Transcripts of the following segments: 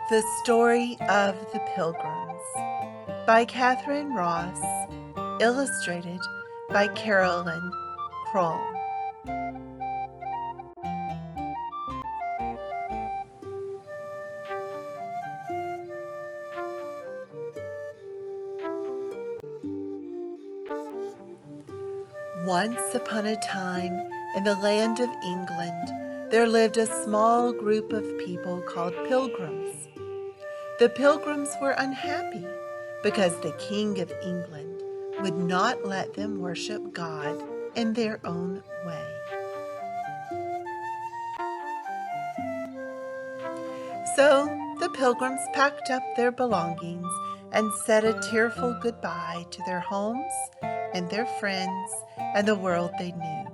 The Story of the Pilgrims by Katharine Ross, illustrated by Carolyn Kroll. Once upon a time, in the land of England, there lived a small group of people called Pilgrims. The Pilgrims were unhappy because the King of England would not let them worship God in their own way. So the Pilgrims packed up their belongings and said a tearful goodbye to their homes and their friends and the world they knew.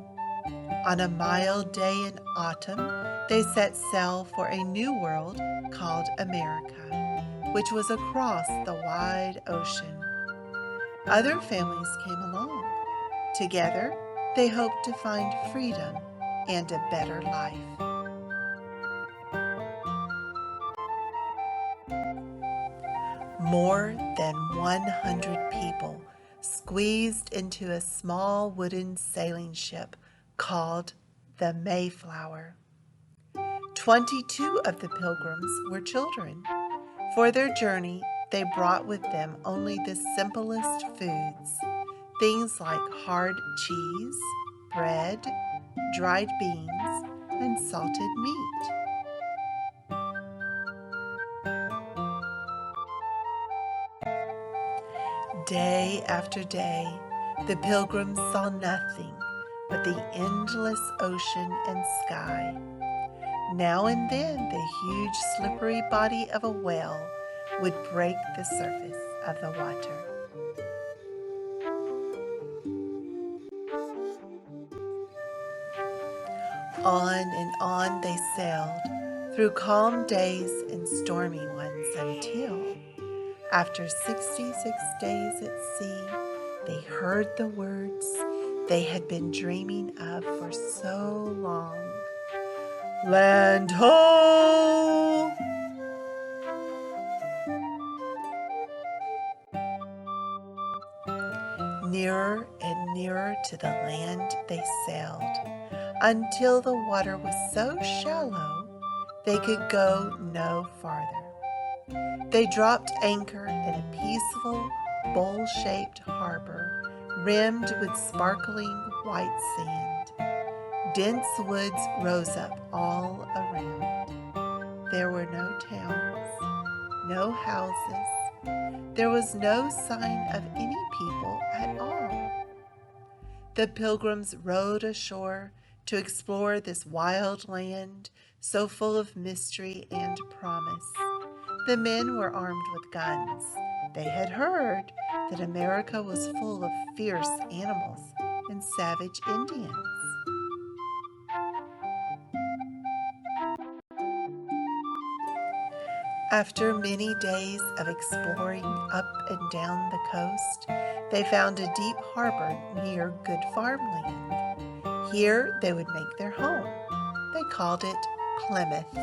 On a mild day in autumn, they set sail for a new world called America, which was across the wide ocean. Other families came along. Together, they hoped to find freedom and a better life. More than 100 people squeezed into a small wooden sailing ship called the Mayflower. 22 of the Pilgrims were children. For their journey, they brought with them only the simplest foods, things like hard cheese, bread, dried beans, and salted meat. Day after day, the Pilgrims saw nothing but the endless ocean and sky. Now and then the huge slippery body of a whale would break the surface of the water. On and on they sailed, through calm days and stormy ones, until, after 66 days at sea, they heard the words they had been dreaming of for so long. Land ho! Nearer and nearer to the land they sailed, until the water was so shallow they could go no farther. They dropped anchor in a peaceful, bowl-shaped harbor rimmed with sparkling white sand. Dense woods rose up all around. There were no towns, no houses. There was no sign of any people at all. The Pilgrims rowed ashore to explore this wild land so full of mystery and promise. The men were armed with guns. They had heard that America was full of fierce animals and savage Indians. After many days of exploring up and down the coast, they found a deep harbor near good farmland. Here they would make their home. They called it Plymouth.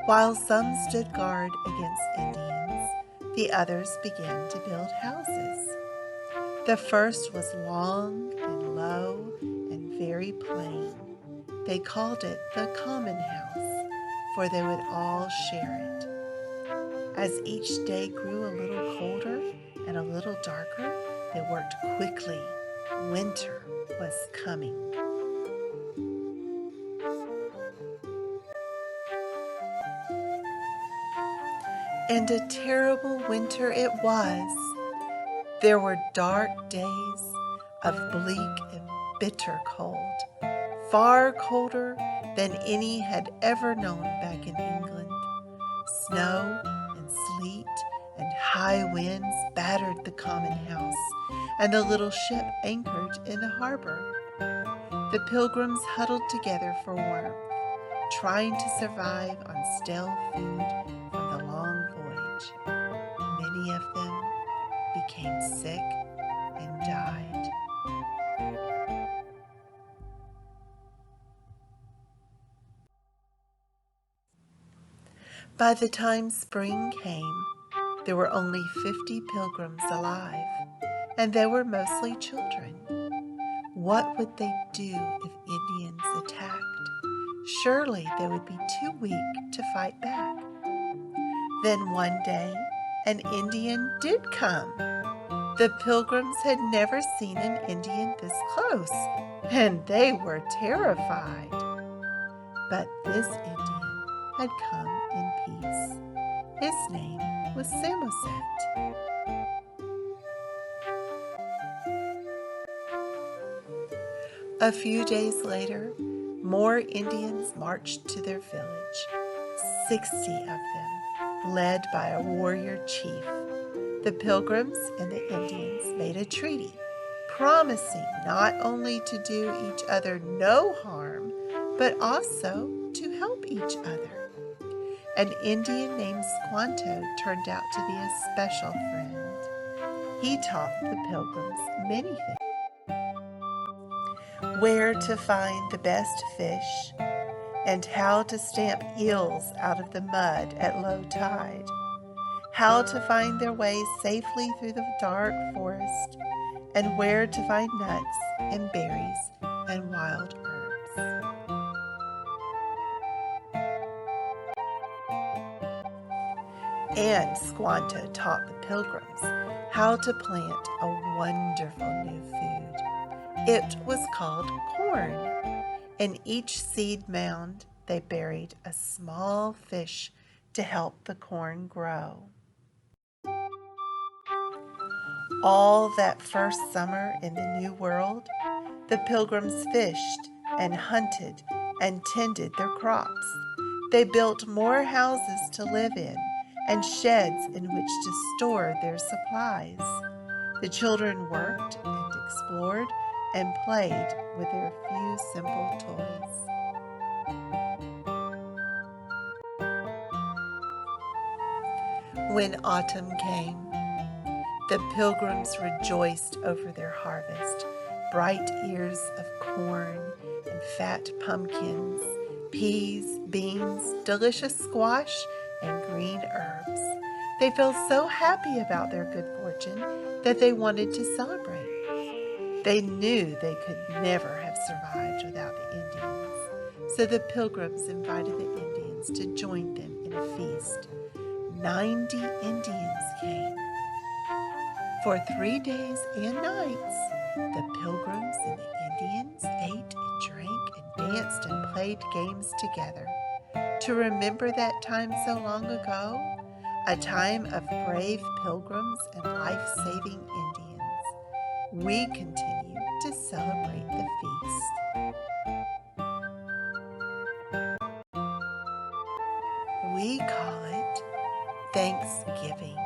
While some stood guard against Indians, the others began to build houses. The first was long and low and very plain. They called it the common house, for they would all share it. As each day grew a little colder and a little darker, they worked quickly. Winter was coming. And a terrible winter it was. There were dark days of bleak and bitter cold, far colder than any had ever known back in England. Snow and sleet and high winds battered the common house, and the little ship anchored in the harbor. The Pilgrims huddled together for warmth, trying to survive on stale food from the long voyage. Many of them became sick and died. By the time spring came, there were only 50 pilgrims alive, and they were mostly children. What would they do if Indians attacked? Surely they would be too weak to fight back. Then one day, an Indian did come. The pilgrims had never seen an Indian this close, and they were terrified. But this Indian had come in peace. His name was Samoset. A few days later, more Indians marched to their village, 60 of them, led by a warrior chief. The Pilgrims and the Indians made a treaty, promising not only to do each other no harm, but also to help each other. An Indian named Squanto turned out to be a special friend. He taught the Pilgrims many things. Where to find the best fish, and how to stamp eels out of the mud at low tide, how to find their way safely through the dark forest, and where to find nuts and berries and wild herbs. And Squanto taught the Pilgrims how to plant a wonderful new food. It was called corn. In each seed mound, they buried a small fish to help the corn grow. All that first summer in the New World, the Pilgrims fished and hunted and tended their crops. They built more houses to live in and sheds in which to store their supplies. The children worked and explored and played with their few simple toys. When autumn came, the Pilgrims rejoiced over their harvest, bright ears of corn and fat pumpkins, peas, beans, delicious squash, and green herbs. They felt so happy about their good fortune that they wanted to celebrate. They knew they could never have survived without the Indians, so the Pilgrims invited the Indians to join them in a feast. 90 Indians came. For 3 days and nights, the Pilgrims and the Indians ate and drank and danced and played games together. To remember that time so long ago, a time of brave Pilgrims and life-saving Indians, we continue to celebrate the feast. We call it Thanksgiving.